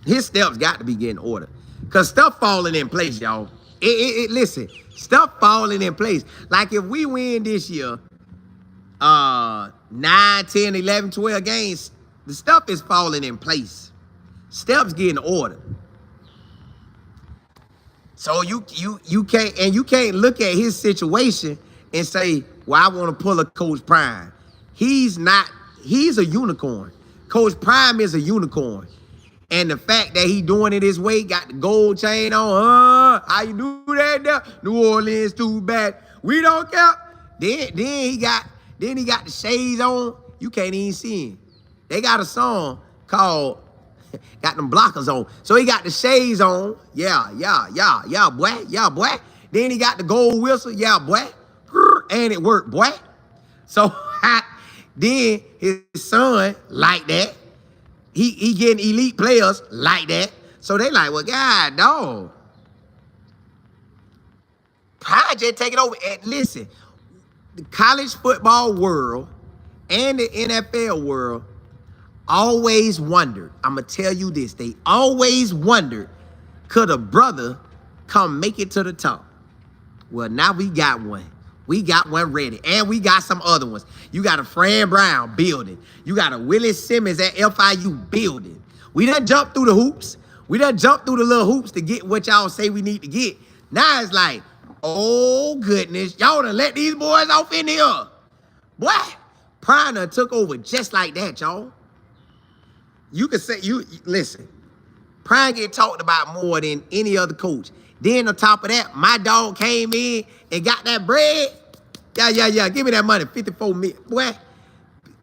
His steps got to be getting ordered. Because stuff falling in place, y'all. Listen, stuff falling in place. Like if we win this year, 9, 10, 11, 12 games, the stuff is falling in place. Steps getting ordered. So you can't look at his situation and say, well, I want to pull a Coach Prime. He's a unicorn. Coach Prime is a unicorn. And the fact that he doing it his way, got the gold chain on, how you do that now? New Orleans too bad. We don't care. Then he got the shades on. You can't even see him. They got a song called got them blockers on. So he got the shades on. Yeah, boy. Yeah, boy. Then he got the gold whistle. Yeah, boy. And it worked, boy. So then his son like that. He getting elite players like that. So they like, well, God, dog. Project take it over. And listen, the college football world and the NFL world always wondered. I'm going to tell you this. They always wondered, could a brother come make it to the top? Well, now we got one. We got one ready. And we got some other ones. You got a Fran Brown building. You got a Willis Simmons at FIU building. We done jumped through the hoops. We done jumped through the little hoops to get what y'all say we need to get. Now it's like, oh, goodness. Y'all done let these boys off in here. Boy, Prime done took over just like that, y'all. You could say, listen, Prime get talked about more than any other coach. Then on top of that, my dog came in and got that bread. Yeah. Give me that money, 54 million. Boy,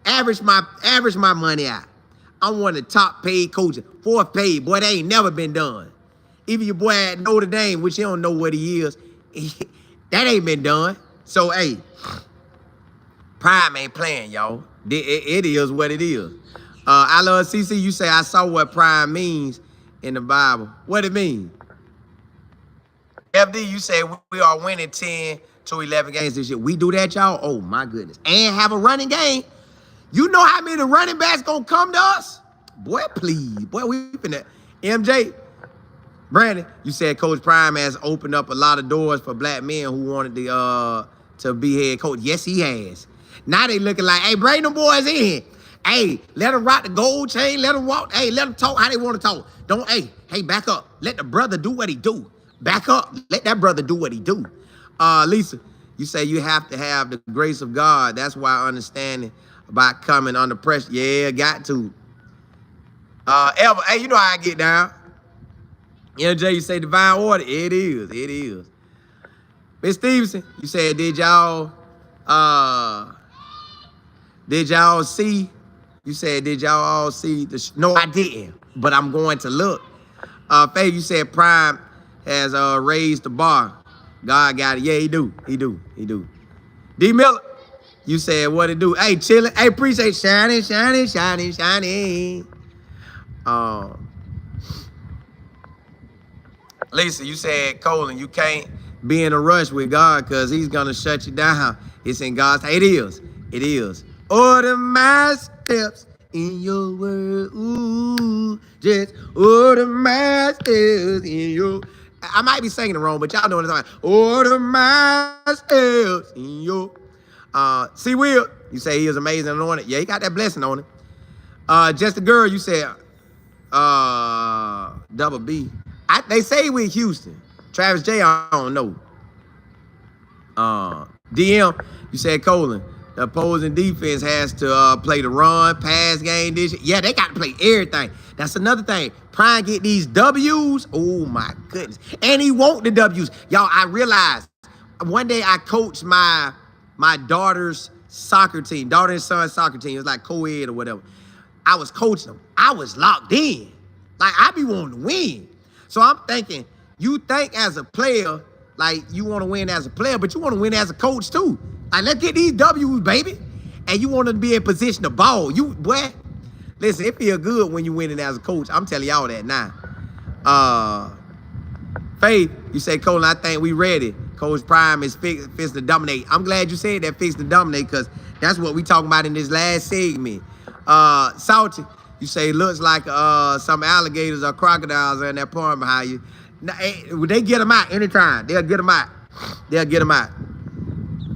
average my money out. I'm one of the top paid coaches. 4th paid. Boy, that ain't never been done. Even your boy at Notre Dame, which you don't know what he is, that ain't been done. So, hey, Prime ain't playing, y'all. It is what it is. I love CC. You say I saw what prime means in the Bible. What it mean? FD, you say we are winning 10 to 11 games this year. We do that, y'all? Oh, my goodness. And have a running game. You know how many running backs gonna come to us? Boy, please. Boy, we finna. MJ, Brandon, you said Coach Prime has opened up a lot of doors for black men who wanted to be head coach. Yes, he has. Now they looking like, hey, bring them boys in. Hey, let them rock the gold chain. Let them walk. Hey, let them talk how they want to talk. Don't, hey, back up. Let the brother do what he do. Back up. Let that brother do what he do. Lisa, you say you have to have the grace of God. That's why understanding about coming under pressure. Yeah, got to. Elva, hey, you know how I get down. MJ, you say divine order. It is. It is. Miss Stevenson, you said, did y'all see? You said, did y'all all see the no, I didn't, but I'm going to look. Faith, you said Prime has raised the bar. God got it. Yeah, he do. He do. He do. D Miller, you said what it do. Hey, chilling. Hey, appreciate shining, shining, shining, shining. Lisa, you said, Colin, you can't be in a rush with God because he's going to shut you down. It's in God's time. It is. It is. Order my steps in your word. Ooh, just order my steps in your... I might be singing it wrong, but y'all know what I'm talking about. Order my steps in your... See, Will, you say he is amazing on it. Yeah, he got that blessing on it. Just a girl, you said... Double B. They say we Houston. Travis J, I don't know. DM, you said Colin. The opposing defense has to play the run, pass game this year. Yeah, they got to play everything. That's another thing. Prime get these W's. Oh, my goodness. And he want the W's. Y'all, I realized one day I coached my daughter's soccer team, daughter and son soccer team. It was like co-ed or whatever. I was coaching them. I was locked in. Like, I be wanting to win. So I'm thinking, you think as a player, like you want to win as a player, but you want to win as a coach too. Like, let's get these W's, baby. And you want to be in position to ball. You, boy, listen, it feel good when you winning as a coach. I'm telling y'all that now. Faith, you say, Colin, I think we ready. Coach Prime is fixed to dominate. I'm glad you said that, fixed to dominate, because that's what we talking about in this last segment. Salty, you say, looks like some alligators or crocodiles are in that pond behind you. Now, they get them out anytime. They'll get them out. They'll get them out.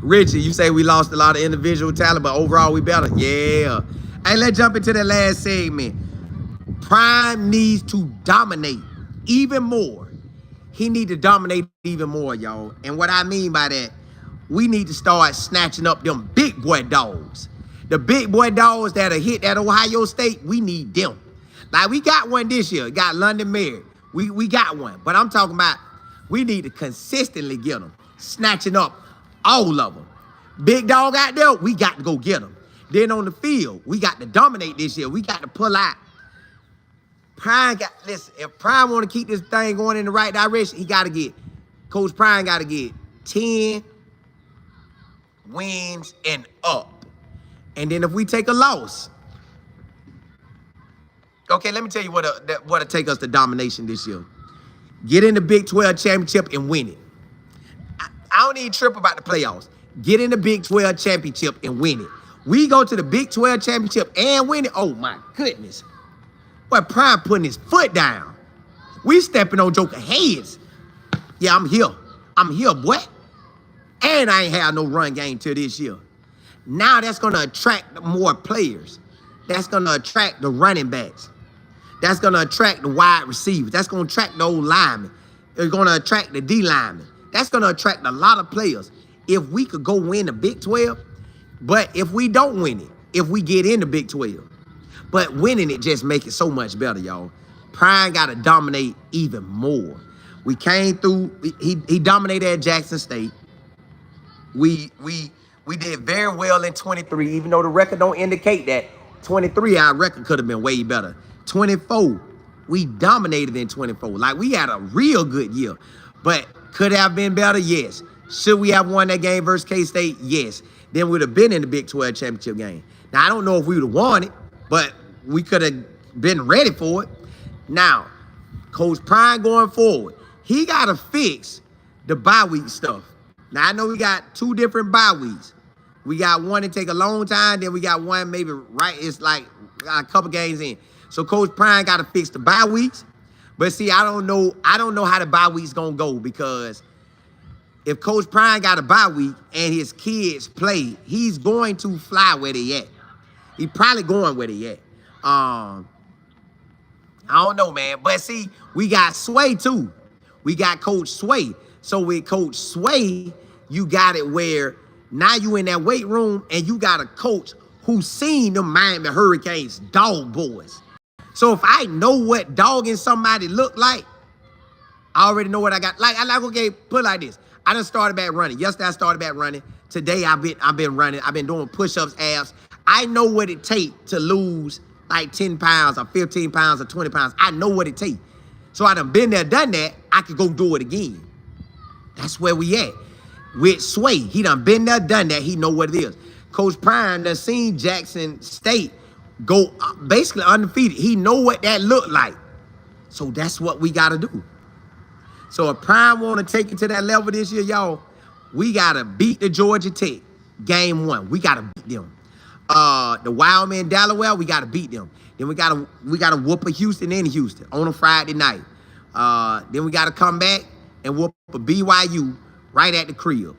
Richie, you say we lost a lot of individual talent, but overall we better. Yeah. Hey, let's jump into that last segment. Prime needs to dominate even more. He need to dominate even more, y'all. And what I mean by that, we need to start snatching up them big boy dogs. The big boy dogs that'll hit that Ohio State, we need them. Like, we got one this year. Got London Mary. We got one. But I'm talking about we need to consistently get them. Snatching up all of them. Big dog out there, we got to go get them. Then on the field, we got to dominate this year. We got to pull out. Prime got, listen, if Prime want to keep this thing going in the right direction, he got to get, Coach Prime got to get 10 wins and up. And then if we take a loss, okay, let me tell you what'll take us to domination this year. Get in the Big 12 championship and win it. I don't need to trip about the playoffs. Get in the Big 12 championship and win it. We go to the Big 12 championship and win it. Oh, my goodness. Boy, Prime putting his foot down. We stepping on Joker heads. Yeah, I'm here. I'm here, boy. And I ain't had no run game till this year. Now that's going to attract more players. That's going to attract the running backs. That's going to attract the wide receivers. That's going to attract the old linemen. It's going to attract the D linemen. That's going to attract a lot of players. If we could go win the Big 12, but if we don't win it, if we get in the Big 12, but winning it just make it so much better, y'all. Prime got to dominate even more. We came through, he dominated at Jackson State. We did very well in 23, even though the record don't indicate that. 23, our record could have been way better. 24, we dominated in 24. Like, we had a real good year. But could have been better? Yes. Should we have won that game versus K-State? Yes. then we'd have been in the Big 12 championship game. Now, I don't know if we would have won it, but we could have been ready for it. Now, Coach Prime going forward, he got to fix the bye week stuff. Now, I know we got 2 different bye weeks. We got one that take a long time, then we got one maybe it's like a couple games in. So Coach Prime got to fix the bye weeks. But see, I don't know how the bye week's gonna go, because if Coach Prime got a bye week and his kids play, he's going to fly where they at. He probably going where they at. I don't know, man. But see, we got Sway too. We got Coach Sway. So with Coach Sway, you got it where now you in that weight room and you got a coach who's seen the Miami Hurricanes dog boys. So if I know what dogging somebody look like, I already know what I got. Like, okay, put it like this. I done started back running. Yesterday I started back running. Today I've been running. I've been doing push-ups, abs. I know what it takes to lose like 10 pounds or 15 pounds or 20 pounds. I know what it takes. So I done been there, done that. I could go do it again. That's where we at. With Sway, he done been there, done that. He know what it is. Coach Prime done seen Jackson State go basically undefeated. He know what that looked like. So that's what we got to do. So if Prime want to take it to that level this year, y'all, we got to beat the Georgia Tech game 1. We got to beat them. The Wildman Delaware, we got to beat them. Then we got to whoop a Houston in Houston on a Friday night. Then we got to come back and whoop a BYU right at the crib.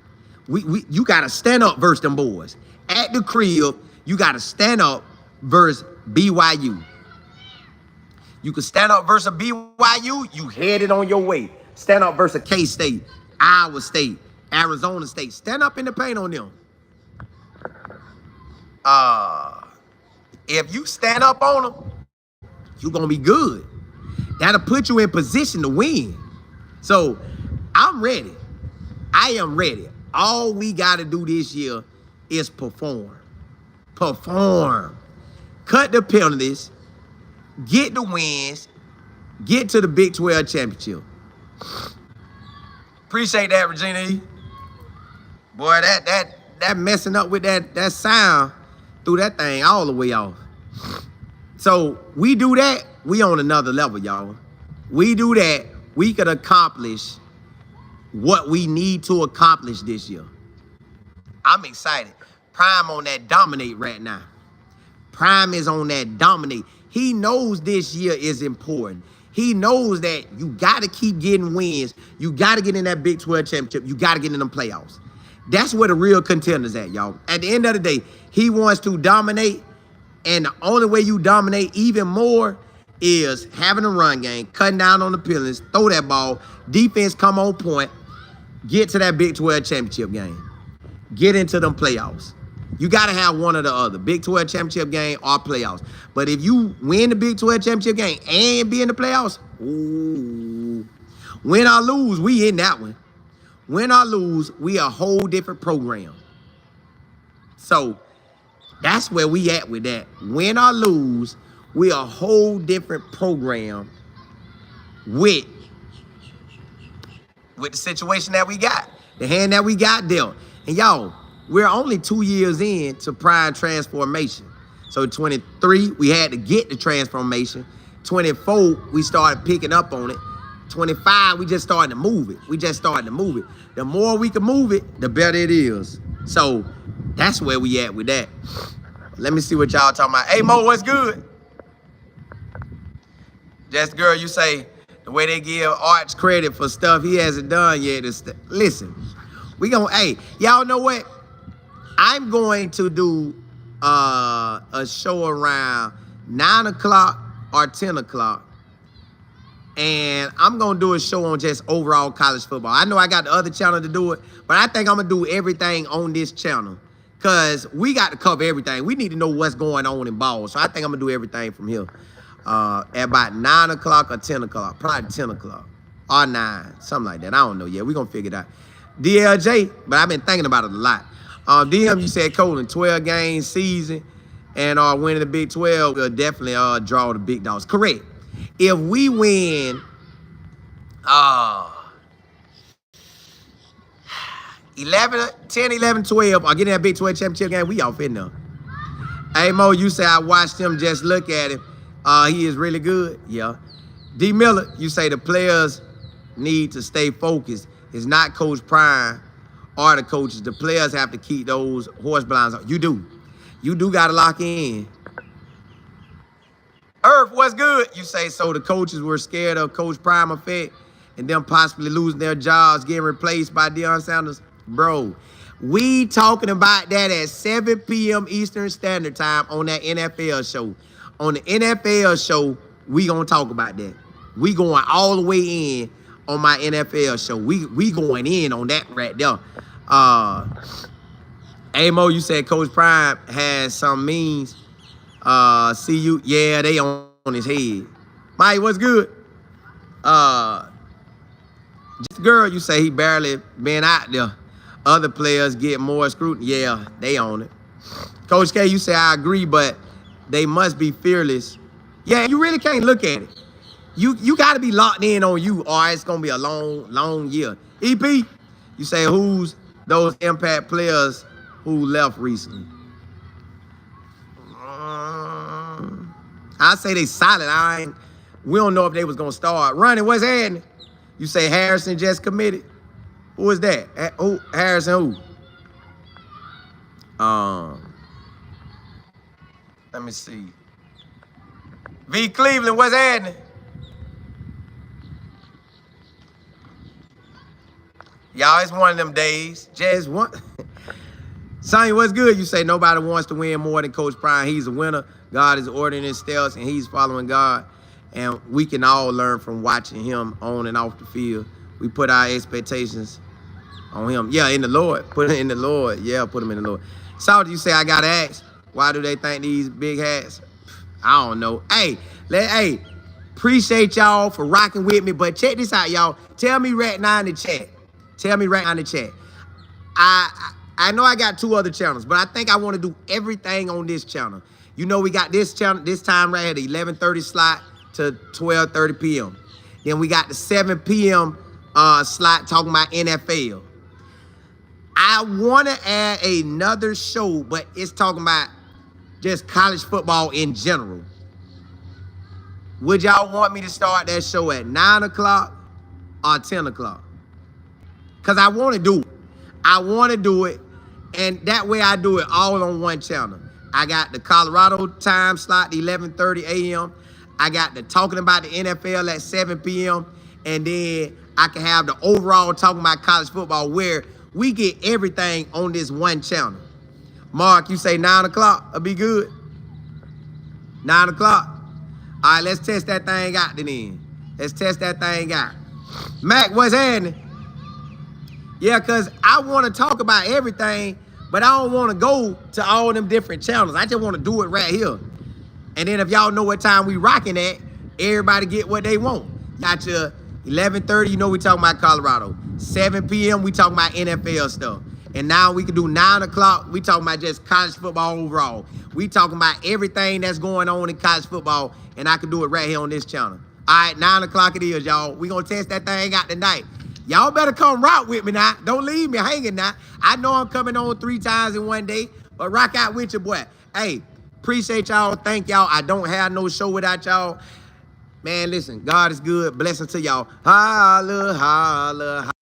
You got to stand up versus them boys. At the crib, you got to stand up versus BYU. You can stand up versus BYU, you headed on your way. Stand up versus K-State, Iowa State, Arizona State. Stand up in the paint on them. If you stand up on them, you're going to be good. That'll put you in position to win. So I'm ready. I am ready. All we got to do this year is perform. Perform. Cut the penalties. Get the wins. Get to the Big 12 championship. Appreciate that, Regina E. Boy, that messing up with that sound threw that thing all the way off. So we do that, we on another level, y'all. We do that, we could accomplish what we need to accomplish this year. I'm excited. Prime on that dominate right now. Prime is on that dominate. He knows this year is important. He knows that you got to keep getting wins. You got to get in that Big 12 championship. You got to get in them playoffs. That's where the real contender's at, y'all. At the end of the day, he wants to dominate, and the only way you dominate even more is having a run game, cutting down on the penalties, throw that ball, defense come on point, get to that Big 12 championship game, get into them playoffs. You got to have one or the other, Big 12 championship game or playoffs. But if you win the Big 12 championship game and be in the playoffs, ooh, win or lose, we in that one. Win or lose, we a whole different program. So that's where we at with that. Win or lose, we a whole different program with the situation that we got, the hand that we got dealt. And y'all, we're only 2 years in to Prime transformation. So 23, we had to get the transformation. 24, we started picking up on it. 25, we just started to move it. The more we can move it, the better it is. So that's where we at with that. Let me see what y'all talking about. Hey, Mo, what's good? Just girl, you say the way they give Arch credit for stuff he hasn't done yet. Listen, we gonna, hey, y'all know what? I'm going to do a show around 9 o'clock or 10 o'clock. And I'm going to do a show on just overall college football. I know I got the other channel to do it, but I think I'm going to do everything on this channel because we got to cover everything. We need to know what's going on in ball. So I think I'm going to do everything from here at about 9 o'clock or 10 o'clock, probably 10 o'clock or 9, something like that. I don't know yet. We're going to figure it out. DLJ, but I've been thinking about it a lot. DM, you said Colin, 12-game season and winning the Big 12 will definitely draw the big dogs. Correct. If we win, 11, 10, 11, 12. Or get in that Big 12 championship game, we off in there. Hey, Mo, you say I watched him, just look at him. He is really good. Yeah. D. Miller, you say the players need to stay focused. It's not Coach Prime or the coaches. The players have to keep those horse blinds on. You do. You do got to lock in. Earth, what's good? You say, so the coaches were scared of Coach Prime effect and them possibly losing their jobs, getting replaced by Deion Sanders? Bro, we talking about that at 7 p.m. Eastern Standard Time on that NFL show. On the NFL show, we gonna talk about that. We going all the way in on my NFL show. We going in on that right there. Amo, you said Coach Prime has some means. See you. Yeah, they on his head. Mike, what's good? Just girl, you say he barely been out there. Other players get more scrutiny. Yeah, they on it. Coach K, you say I agree, but they must be fearless. Yeah, you really can't look at it. You got to be locked in on you, or it's gonna be a long year. EP, you say who's those impact players who left recently? I say they solid. We don't know if they was gonna start running. What's happening? You say Harrison just committed. Who is that? Who? Harrison who? Let me see. V. Cleveland, what's happening? Y'all, it's one of them days. Just one. Sonny, what's good? You say nobody wants to win more than Coach Prime. He's a winner. God is ordering his steps, and he's following God. And we can all learn from watching him on and off the field. We put our expectations on him. Yeah, in the Lord. Put it in the Lord. Yeah, put him in the Lord. Salty, you say I got to ask, why do they think these big hats? I don't know. Hey, appreciate y'all for rocking with me. But check this out, y'all. Tell me right now in the chat. Tell me right now in the chat. I know I got 2 other channels, but I think I want to do everything on this channel. You know, we got this channel, this time right here, the 11:30 slot to 12:30 p.m. Then we got the 7 p.m. Slot talking about NFL. I want to add another show, but it's talking about just college football in general. Would y'all want me to start that show at 9 o'clock or 10 o'clock? Because I want to do it. I want to do it, and that way I do it all on one channel. I got the Colorado time slot, 11:30 a.m. I got the talking about the NFL at 7 p.m. And then I can have the overall talking about college football where we get everything on this one channel. Mark, you say 9 o'clock? It'll be good. 9 o'clock. All right, let's test that thing out then. Let's test that thing out. Mac, what's happening? Yeah, because I want to talk about everything, but I don't want to go to all them different channels. I just want to do it right here. And then if y'all know what time we rocking at, everybody get what they want. Got your 11:30, you know we talking about Colorado. 7 p.m., we talking about NFL stuff. And now we can do 9 o'clock, we talking about just college football overall. We talking about everything that's going on in college football, and I can do it right here on this channel. All right, 9 o'clock it is, y'all. We gonna test that thing out tonight. Y'all better come rock with me now. Don't leave me hanging now. I know I'm coming on 3 times in one day, but rock out with your boy. Hey, appreciate y'all. Thank y'all. I don't have no show without y'all. Man, listen, God is good. Blessings to y'all. Holla, holla, holla.